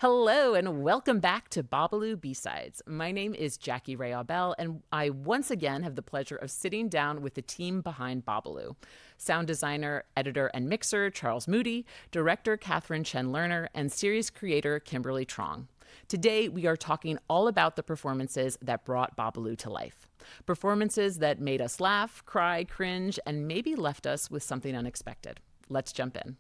Hello and welcome back to Babalu B-Sides. My name is Jackie Rae Aubel, and I once again have the pleasure of sitting down with the team behind Babalu. Sound designer, editor, and mixer Charles Moody, director Katharine Chen Lerner, and series creator Kimberly Truong. Today, we are talking all about the performances that brought Babalu to life. Performances that made us laugh, cry, cringe, and maybe left us with something unexpected. Let's jump in.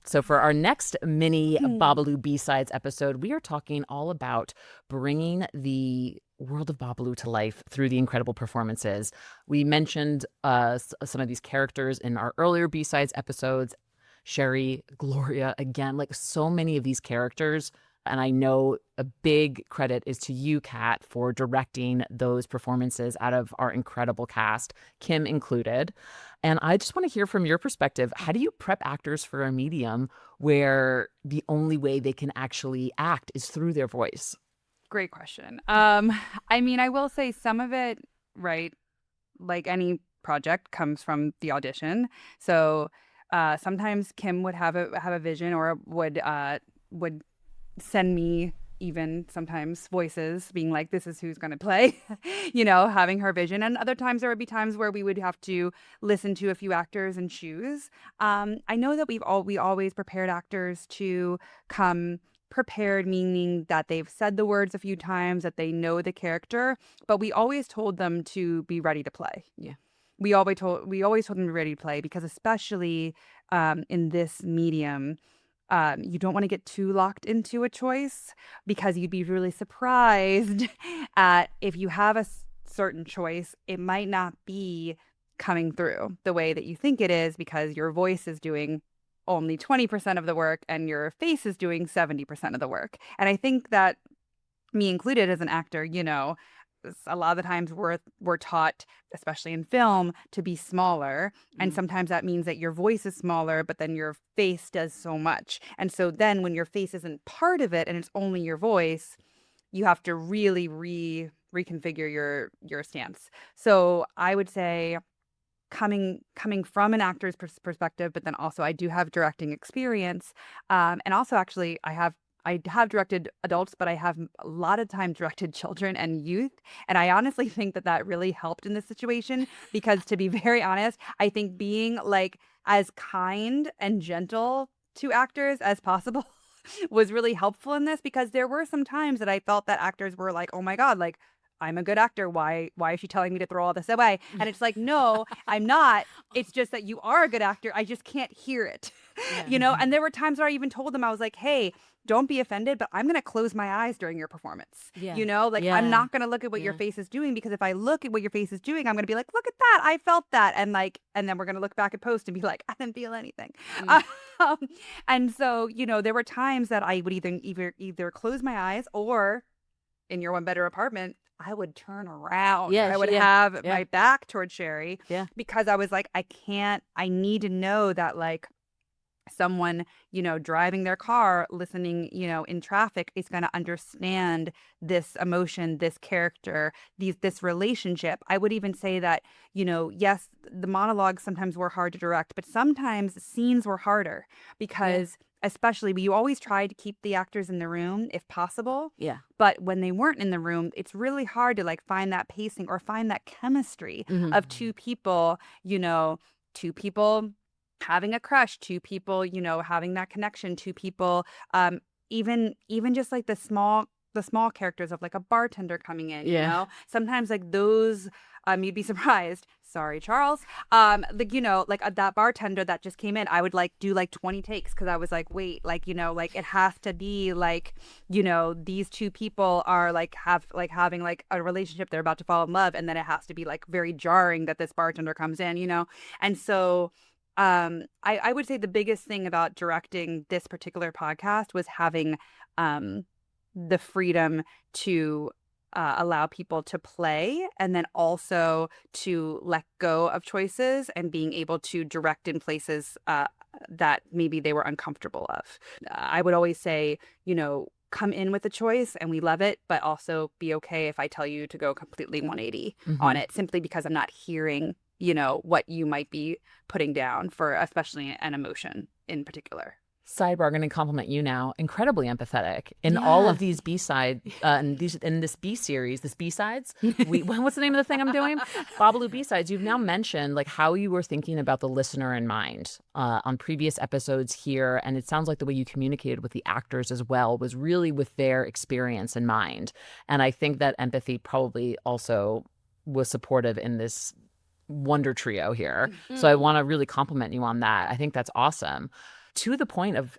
So for our next mini Babalu B-Sides episode, we are talking all about bringing the world of Babalu to life through the incredible performances. We mentioned some of these characters in our earlier B-Sides episodes. Sherry, Gloria, again, like so many of these characters. And I know a big credit is to you, Kat, for directing those performances out of our incredible cast, Kim included. And I just want to hear from your perspective, how do you prep actors for a medium where the only way they can actually act is through their voice? Great question. I will say some of it, right, like any project, comes from the audition. So sometimes Kim would have a vision, or would send me even sometimes voices being like, this is who's going to play, having her vision. And other times there would be times where we would have to listen to a few actors and choose. I know that we always prepared actors to come prepared, meaning that they've said the words a few times, that they know the character, but we always told them to be ready to play. Yeah. We always told them to be ready to play, because especially in this medium, you don't want to get too locked into a choice, because you'd be really surprised at if you have a certain choice, it might not be coming through the way that you think it is, because your voice is doing only 20% of the work and your face is doing 70% of the work. And I think that, me included as an actor, a lot of the times we're taught, especially in film, to be smaller. And sometimes that means that your voice is smaller, but then your face does so much. And so then when your face isn't part of it and it's only your voice, you have to really reconfigure your stance. So I would say, coming from an actor's perspective, but then also I do have directing experience. And also actually I have directed adults, but I have a lot of time directed children and youth. And I honestly think that really helped in this situation, because to be very honest, I think being like as kind and gentle to actors as possible was really helpful in this, because there were some times that I felt that actors were like, oh my God, like, I'm a good actor. Why is she telling me to throw all this away? And it's like, no, I'm not. It's just that you are a good actor. I just can't hear it. Yeah. And there were times where I even told them, I was like, hey, don't be offended, but I'm going to close my eyes during your performance. Yeah. I'm Yeah. not going to look at what your Yeah. face is doing, because if I look at what your face is doing, I'm going to be like, look at that. I felt that. And then we're going to look back at post and be like, I didn't feel anything. Mm. Um, and so, there were times that I would either close my eyes, or in your one bedroom apartment, I would turn around. Yeah. I would Yeah. have Yeah. my back towards Sherry, Yeah. because I was like, I need to know that, like, someone, driving their car, listening, in traffic, is going to understand this emotion, this character, this relationship. I would even say that, yes, the monologues sometimes were hard to direct, but sometimes scenes were harder, Yeah. because especially you always try to keep the actors in the room if possible. Yeah. But when they weren't in the room, it's really hard to like find that pacing or find that chemistry Mhm. of two people having a crush, two people, having that connection, two people, even just like the small characters of like a bartender coming in, Yeah. sometimes like those, you'd be surprised. Sorry, Charles. That bartender that just came in, I would like do like 20 takes, because I was like, wait, like, like it has to be like, these two people are like having like a relationship, they're about to fall in love, and then it has to be like very jarring that this bartender comes in, and so I would say the biggest thing about directing this particular podcast was having the freedom to allow people to play, and then also to let go of choices and being able to direct in places that maybe they were uncomfortable of. I would always say, come in with a choice and we love it, but also be okay if I tell you to go completely 180 on Mhm. it, simply because I'm not hearing, what you might be putting down for, especially an emotion in particular. Sidebar, I'm going to compliment you now. Incredibly empathetic in all of these B-side, in this B series, this B-sides. What's the name of the thing I'm doing? Babalu B-sides. You've now mentioned like how you were thinking about the listener in mind on previous episodes here, and it sounds like the way you communicated with the actors as well was really with their experience in mind. And I think that empathy probably also was supportive in this wonder trio here. So I want to really compliment you on that. I think that's awesome. To the point of,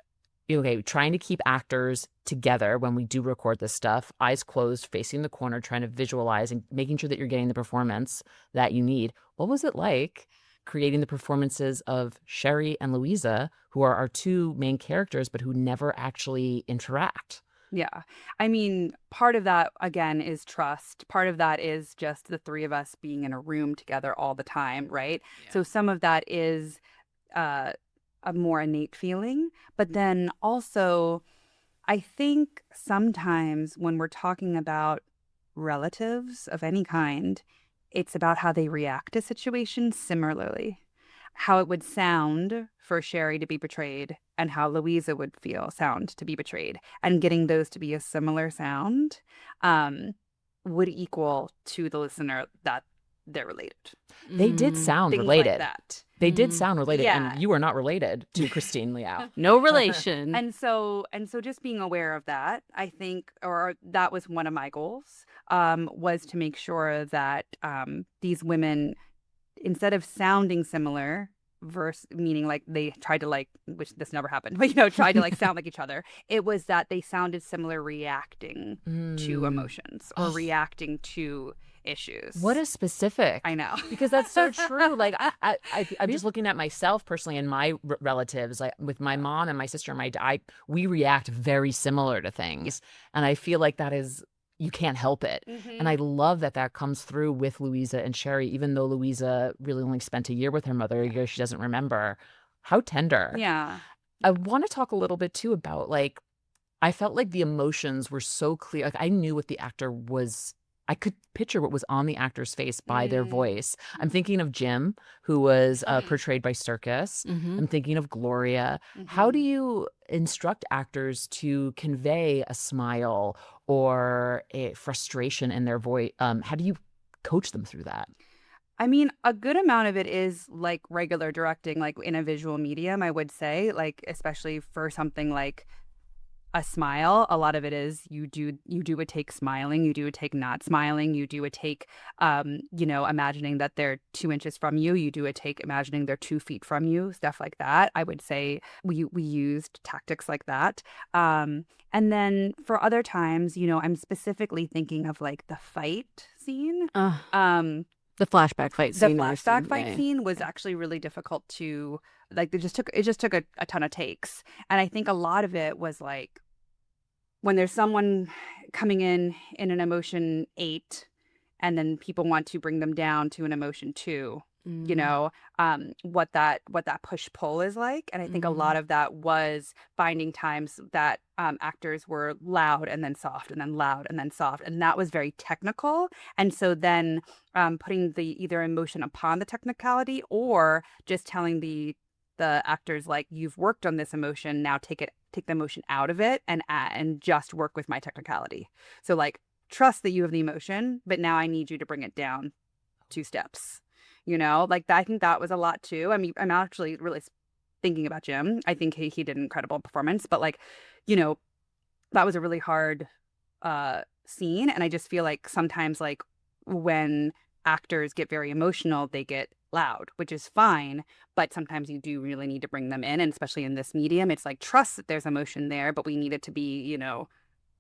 okay, trying to keep actors together when we do record this stuff, eyes closed, facing the corner, trying to visualize and making sure that you're getting the performance that you need. What was it like creating the performances of Sherry and Louisa, who are our two main characters, but who never actually interact? Yeah. I mean, part of that, again, is trust. Part of that is just the three of us being in a room together all the time, right? Yeah. So some of that is a more innate feeling. But then also, I think sometimes when we're talking about relatives of any kind, it's about how they react to situations similarly. How it would sound for Sherry to be betrayed and how Louisa would sound to be betrayed. And getting those to be a similar sound would equal to the listener that they're related. They did sound Things related. like that. They did sound related, Yeah. and you are not related to Christine Liao. No relation. And so just being aware of that, I think, or that was one of my goals, was to make sure that these women, instead of sounding similar, meaning like they tried to which this never happened, but tried to sound like each other. It was that they sounded similar reacting to emotions or reacting to issues. What a specific. I know. Because that's so true. Like I'm just looking at myself personally and my relatives, like with my mom and my sister and my dad, we react very similar to things. And I feel like that is, you can't help it. And I love that that comes through with Louisa and Sherry, even though Louisa really only spent a year with her mother, a year she doesn't remember. How tender. Yeah. I want to talk a little bit too about I felt like the emotions were so clear. Like I knew what the actor was. I could picture what was on the actor's face by their voice. I'm thinking of Jim, who was portrayed by Circus. I'm thinking of Gloria. How do you instruct actors to convey a smile or a frustration in their voice? How do you coach them through that? I mean, a good amount of it is like regular directing, like in a visual medium, I would say, especially for something like a smile. A lot of it is you do a take smiling, you do a take not smiling, you do a take imagining that they're 2 inches from you, you do a take imagining they're 2 feet from you, stuff like that. I would say we used tactics like that. And then for other times, I'm specifically thinking of the fight scene. The flashback fight scene. The flashback fight scene was actually really difficult to it just took a ton of takes. And I think a lot of it was when there's someone coming in an emotion 8 and then people want to bring them down to an emotion 2, what that push pull is like. And I think a lot of that was finding times that actors were loud and then soft and then loud and then soft, and that was very technical. And so then putting the either emotion upon the technicality or just telling the actors you've worked on this emotion, now take the emotion out of it and just work with my technicality. So trust that you have the emotion, but now I need you to bring it down 2 steps. I think that was a lot too. I mean, I'm actually really thinking about Jim. I think he did an incredible performance, but that was a really hard scene. And I just feel sometimes when actors get very emotional, they get loud, which is fine, but sometimes you do really need to bring them in. And especially in this medium, it's trust that there's emotion there, but we need it to be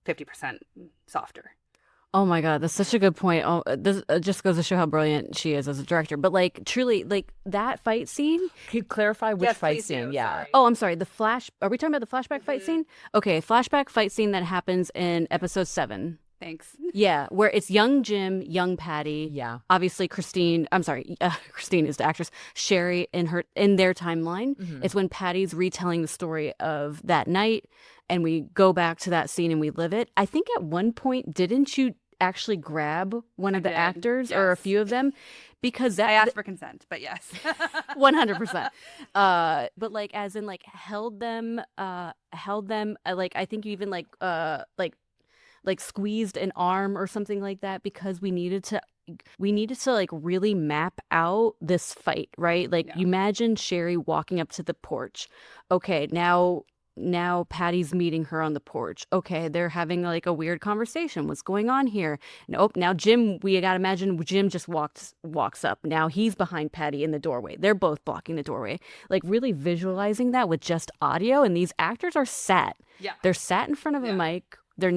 50% softer. Oh my God, that's such a good point. Oh, this just goes to show how brilliant she is as a director. But truly, that fight scene. Can you clarify which fight scene? Yeah. Sorry. Oh, I'm sorry. Are we talking about the flashback fight scene? Okay, flashback fight scene that happens in episode 7. Thanks. Yeah, where it's young Jim, young Patty. Yeah. Obviously, Christine is the actress. Sherry in their timeline. It's when Patty's retelling the story of that night, and we go back to that scene and we live it. I think at one point, didn't you actually grab one of the did, actors or a yes. few of them, because I asked for consent, but yes. 100%. But like, as in like held them, like I think you even like squeezed an arm or something like that, because we needed to like really map out this fight, right? Like, Yeah. you imagine Sherry walking up to the porch. Okay, now Patty's meeting her on the porch. Okay, they're having like a weird conversation. What's going on here? Nope. Now Jim, we gotta imagine Jim just walks up. Now he's behind Patty in the doorway. They're both blocking the doorway. Like, really visualizing that with just audio. And these actors are sat. Yeah. They're sat in front of a mic. We're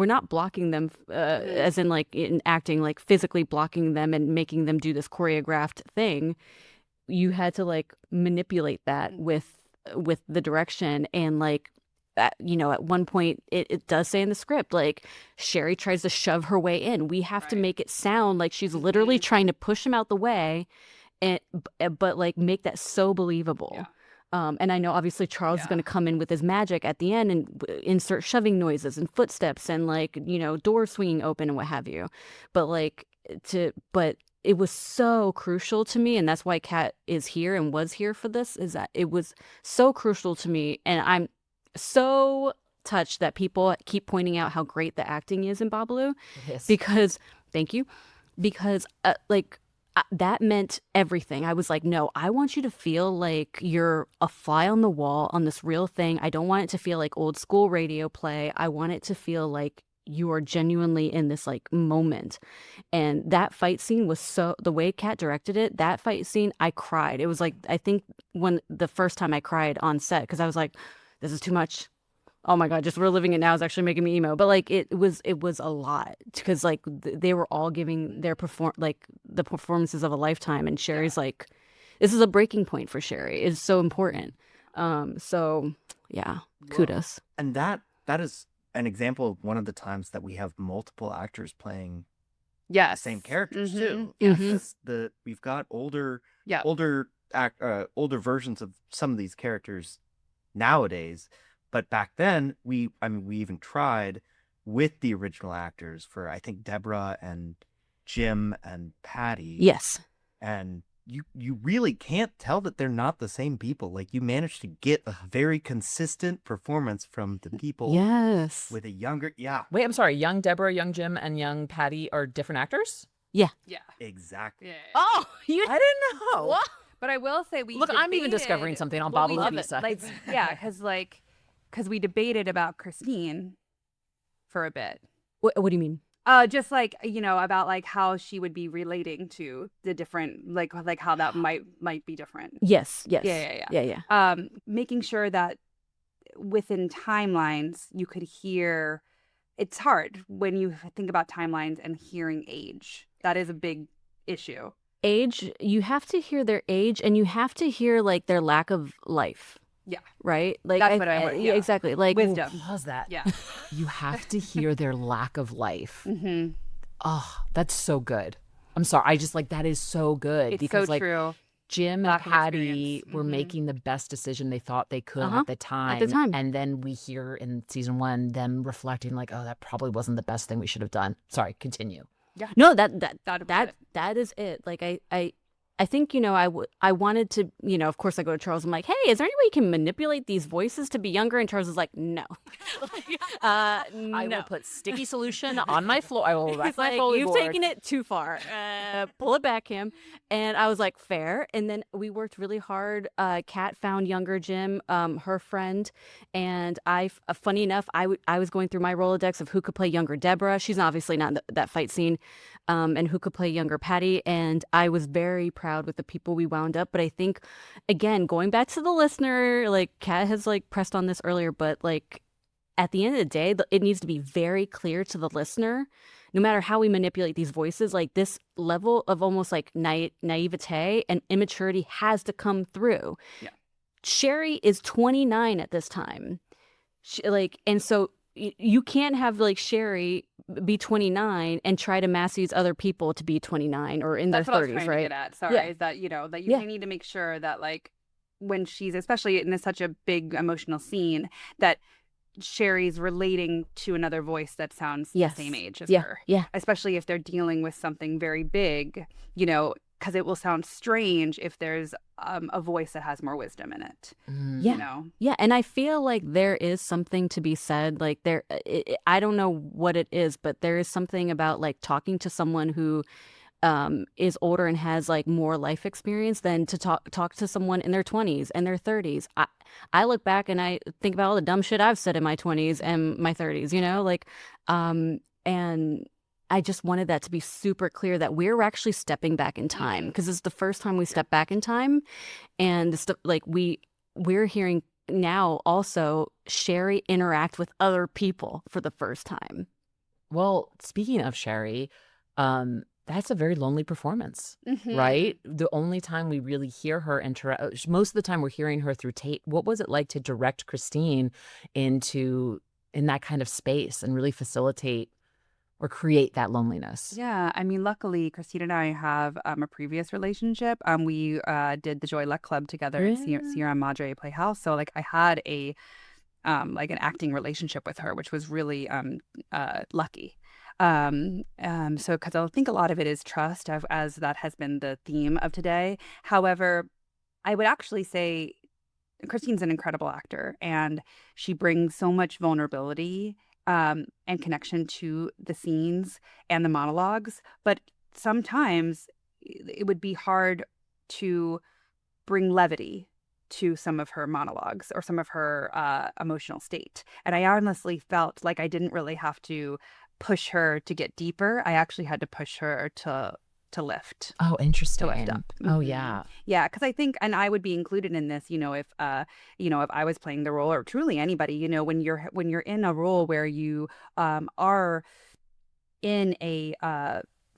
not blocking them as in like in acting, like physically blocking them and making them do this choreographed thing. You had to like manipulate that with the direction. And like that, at one point it does say in the script, like, Sherry tries to shove her way in. We have to make it sound like she's literally trying to push him out the way, and but like make that so believable. Yeah. And I know obviously Charles is going to come in with his magic at the end and insert shoving noises and footsteps and like, doors swinging open and what have you. But but it was so crucial to me, and that's why Kat is here and was here for this, is that it was so crucial to me. And I'm so touched that people keep pointing out how great the acting is in Babalu. Yes. Because, thank you, because that meant everything. I was like, no, I want you to feel like you're a fly on the wall on this real thing. I don't want it to feel like old school radio play. I want it to feel like you are genuinely in this like moment. And that fight scene was the way Kat directed it, that fight scene, I cried. It was like, I think the first time I cried on set, because I was like, this is too much. Oh my God, just reliving it now is actually making me emo. But like it was a lot, because like they were all giving their the performances of a lifetime, and Sherry's like, this is a breaking point for Sherry. It's so important. So yeah, kudos. And that is an example of one of the times that we have multiple actors playing the same characters too. We've got older versions of some of these characters nowadays. But back then, we even tried with the original actors for, I think, Deborah and Jim and Patty. Yes. And you really can't tell that they're not the same people. Like, you managed to get a very consistent performance from the people. Yes. With a younger, Wait, I'm sorry. Young Deborah, young Jim, and young Patty are different actors? Yeah. Yeah. Exactly. Yeah. Oh, I didn't know. What? But I will say Look, I'm even discovering something on Babalu B-Sides. Because we debated about Christine for a bit. What do you mean? Just like, about like how she would be relating to the different, like how that might be different. Yes. Yeah. Making sure that within timelines you could hear. It's hard when you think about timelines and hearing age. That is a big issue. Age, you have to hear their age, and you have to hear like their lack of life. Yeah. Right? Like, that's what I want. Yeah, exactly. Like wisdom. Pause that. Yeah. You have to hear their lack of life. Mm-hmm. Oh, that's so good. I'm sorry. I just like, that is so good. It's because so like true. Jim and Lack of Patty experience. were Mhm. making the best decision they thought they could at the time. At the time. And then we hear in season 1 them reflecting like, oh, that probably wasn't the best thing we should have done. Sorry, continue. Yeah. No, That that is it. Like I think, I wanted to, of course I go to Charles. I'm like, hey, is there any way you can manipulate these voices to be younger? And Charles is like, no. I no. will put sticky solution on my floor. I will wreck He's my like, Foley you've board. taken it too far. Pull it back, Kim. And I was like, fair. And then we worked really hard. Kat found younger Jim, her friend. And funny enough, I was going through my Rolodex of who could play younger Deborah. She's obviously not in that fight scene. And who could play younger Patty. And I was very proud with the people we wound up. But I think, again, going back to the listener, like Kat has like pressed on this earlier, but like at the end of the day, it needs to be very clear to the listener, no matter how we manipulate these voices, like this level of almost like naivete and immaturity has to come through. Yeah. Sherry is 29 at this time. And so you can't have like Sherry be 29 and try to mask these other people to be 29 or in That's their what I was 30s, trying right? to get at. Sorry, Yeah. is that that Yeah. you need to make sure that like when she's especially in such a big emotional scene that Sherry's relating to another voice that sounds Yes. the same age as Yeah. her. Yeah. Especially if they're dealing with something very big, you know, because it will sound strange if there's a voice that has more wisdom in it. Yeah. You know? Yeah, and I feel like there is something to be said. Like I don't know what it is, but there is something about like talking to someone who is older and has like more life experience than to talk to someone in their 20s and their 30s. I look back and I think about all the dumb shit I've said in my 20s and my 30s, you know, like and I just wanted that to be super clear that we're actually stepping back in time, because it's the first time we step back in time. And the stuff like we're hearing now also Sherry interact with other people for the first time. Well, speaking of Sherry, that's a very lonely performance, Mhm. right? The only time we really hear her interact, most of the time we're hearing her through tape. What was it like to direct Christine in that kind of space and really facilitate or create that loneliness? Yeah, I mean, luckily, Christine and I have a previous relationship. We did the Joy Luck Club together at Sierra Madre Playhouse. So, like, I had like an acting relationship with her, which was really lucky. So, because I think a lot of it is trust, as that has been the theme of today. However, I would actually say Christine's an incredible actor, and she brings so much vulnerability and connection to the scenes and the monologues. But sometimes it would be hard to bring levity to some of her monologues or some of her emotional state. And I honestly felt like I didn't really have to push her to get deeper. I actually had to push her to lift. Oh, interesting. To lift up. Oh, Mhm. yeah. Yeah, because I think, and I would be included in this, if I was playing the role, or truly anybody, when you're in a role where you are in a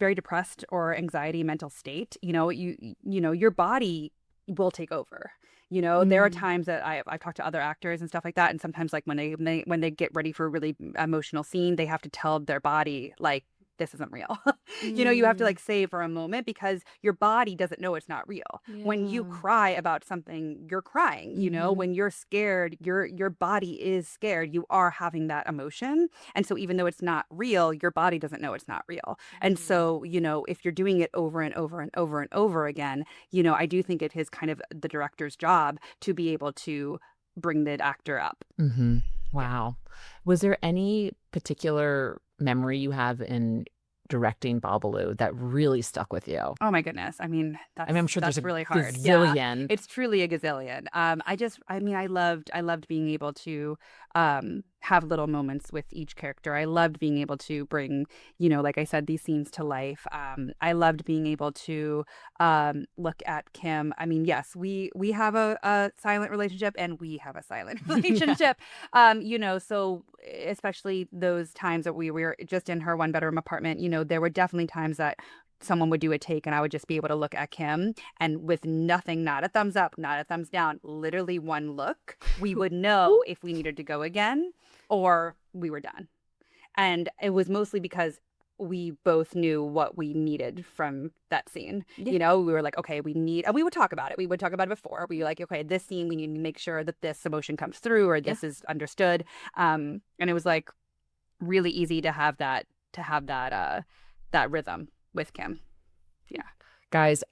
very depressed or anxiety mental state, your body will take over. There are times that I've talked to other actors and stuff like that, and sometimes like when they get ready for a really emotional scene, they have to tell their body like, this isn't real. You have to like say for a moment, because your body doesn't know it's not real. When you cry about something, you're crying. When you're scared, your body is scared. You are having that emotion. And so even though it's not real, your body doesn't know it's not real. And so, if you're doing it over and over and over and over again, I do think it is kind of the director's job to be able to bring the actor up. Mm-hmm. Wow. Was there any particular memory you have in directing Babalu that really stuck with you? Oh my goodness. I mean, I'm sure that's there's a really hard. Yeah. gazillion. It's truly a gazillion. I loved being able to have little moments with each character. I loved being able to bring, like I said, these scenes to life. I loved being able to look at Kim. I mean, yes, we have a silent relationship, and we have a silent relationship. So especially those times that we were just in her one bedroom apartment, there were definitely times that someone would do a take and I would just be able to look at Kim, and with nothing, not a thumbs up, not a thumbs down, literally one look, we would know if we needed to go again or we were done. And it was mostly because we both knew what we needed from that scene. Yeah. We were like, okay, and we would talk about it. We would talk about it before. We were like, okay, this scene, we need to make sure that this emotion comes through, or this is understood. And it was like really easy to have that rhythm with Kim. Yeah. Guys,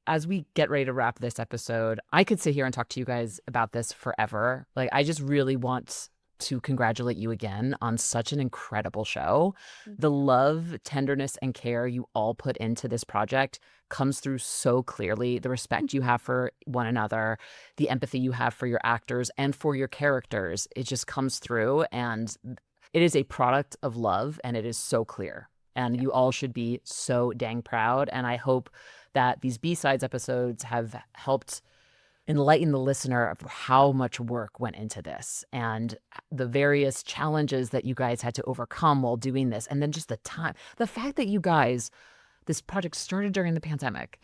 as we get ready to wrap this episode, I could sit here and talk to you guys about this forever. Like, I just really want to congratulate you again on such an incredible show. The love, tenderness, and care you all put into this project comes through so clearly. The respect you have for one another, the empathy you have for your actors and for your characters, it just comes through, and it is a product of love, and it is so clear. And you all should be so dang proud. And I hope that these B-Sides episodes have helped enlighten the listener of how much work went into this and the various challenges that you guys had to overcome while doing this. And then just the fact that you guys, this project started during the pandemic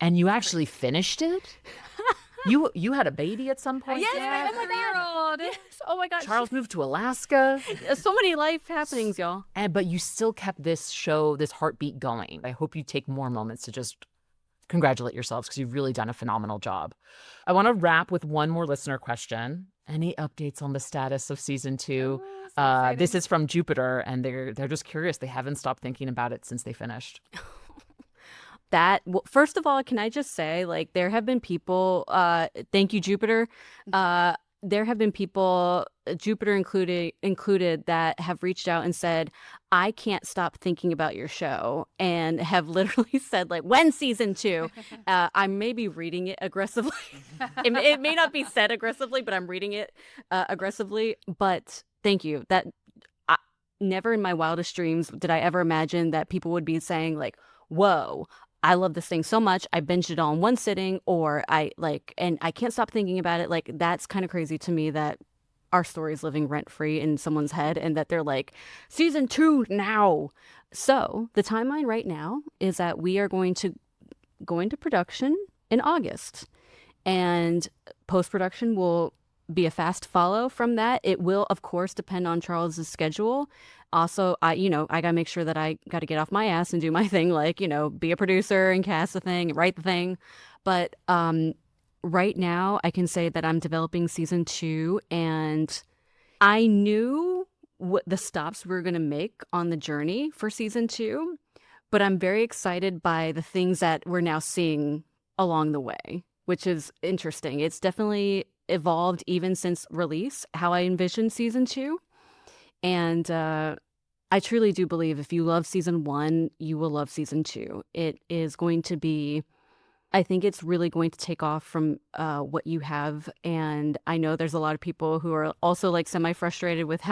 and you actually finished it. You had a baby at some point? Yes, Dad? oh my God. Yes. Oh my God. Charles moved to Alaska. So many life happenings, y'all. But you still kept this show, this heartbeat going. I hope you take more moments to just congratulate yourselves, because you've really done a phenomenal job. I want to wrap with one more listener question. Any updates on the status of season 2? Oh, so exciting. This is from Jupiter, and they're just curious. They haven't stopped thinking about it since they finished. Well, first of all, can I just say, like, there have been people, thank you, Jupiter. There have been people, Jupiter included, that have reached out and said, I can't stop thinking about your show, and have literally said, like, when season 2? I may be reading it aggressively. It may not be said aggressively, but I'm reading it aggressively. But thank you. Never in my wildest dreams did I ever imagine that people would be saying, like, whoa, I love this thing so much, I binged it all in one sitting, or and I can't stop thinking about it. Like, that's kind of crazy to me that our story is living rent-free in someone's head, and that they're like, season 2 now. So the timeline right now is that we are going to go into production in August, and post-production will be a fast follow from that. It will, of course, depend on Charles's schedule. Also, I gotta make sure that I gotta get off my ass and do my thing, like, be a producer and cast the thing, write the thing. But right now, I can say that I'm developing season 2, and I knew what the stops we were gonna make on the journey for season 2, but I'm very excited by the things that we're now seeing along the way, which is interesting. It's definitely evolved even since release, how I envisioned season 2. And I truly do believe if you love season 1, you will love season 2. It is going to be, I think it's really going to take off from what you have. And I know there's a lot of people who are also, like, semi-frustrated with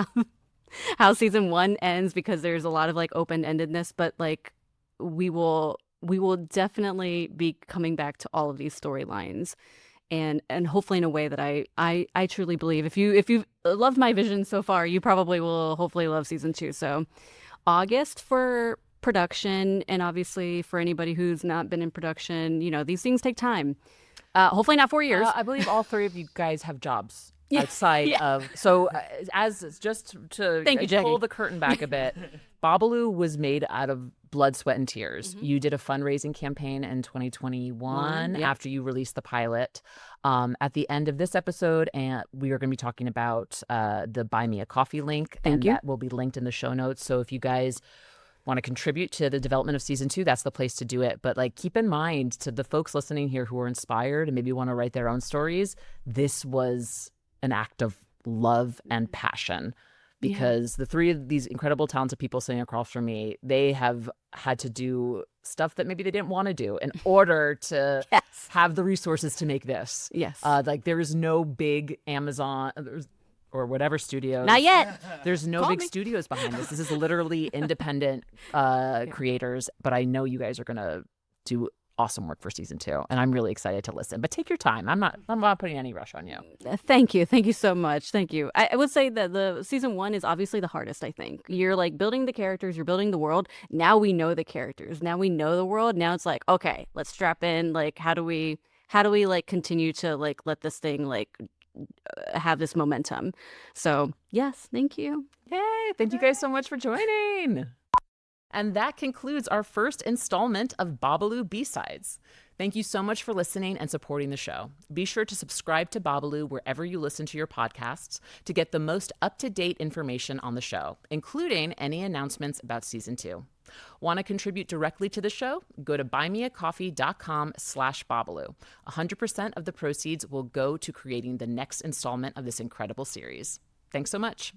how season 1 ends, because there's a lot of, like, open-endedness. But, like, we will definitely be coming back to all of these storylines. And hopefully in a way that I truly believe. If you've loved my vision so far, you probably will hopefully love season 2. So August for production, and obviously for anybody who's not been in production, these things take time. Hopefully not 4 years. I believe all 3 of you guys have jobs Yeah. outside Yeah. of. So as just to Thank you, Jackie. pull the curtain back a bit, Babalu was made out of blood, sweat, and tears. Mm-hmm. You did a fundraising campaign in 2021 Yep. after you released the pilot. At the end of this episode, and we are going to be talking about the Buy Me a Coffee link. Thank and you. that will be linked in the show notes. So if you guys want to contribute to the development of season 2, that's the place to do it. But, like, keep in mind, to the folks listening here who are inspired and maybe want to write their own stories, this was an act of love and passion, because the 3 of these incredible talented people sitting across from me, they have had to do stuff that maybe they didn't want to do in order to Yes. have the resources to make this. Yes. Like, there is no big Amazon or whatever studios. Not yet. There's no Call big me. studios behind this. This is literally independent creators. But I know you guys are going to do awesome work for season 2, and I'm really excited to listen. But take your time. I'm not putting any rush on you. Thank you so much. Thank you. I would say that the season 1 is obviously the hardest. I think you're, like, building the characters, you're building the world. Now we know the characters. Now we know the world. Now it's like, okay, let's strap in. Like, how do we like continue to, like, let this thing, like, have this momentum? So yes, thank you. Yay! Thank you guys so much for joining. And that concludes our first installment of Babalu B-Sides. Thank you so much for listening and supporting the show. Be sure to subscribe to Babalu wherever you listen to your podcasts to get the most up-to-date information on the show, including any announcements about season 2. Want to contribute directly to the show? Go to buymeacoffee.com/Babalu. 100% of the proceeds will go to creating the next installment of this incredible series. Thanks so much.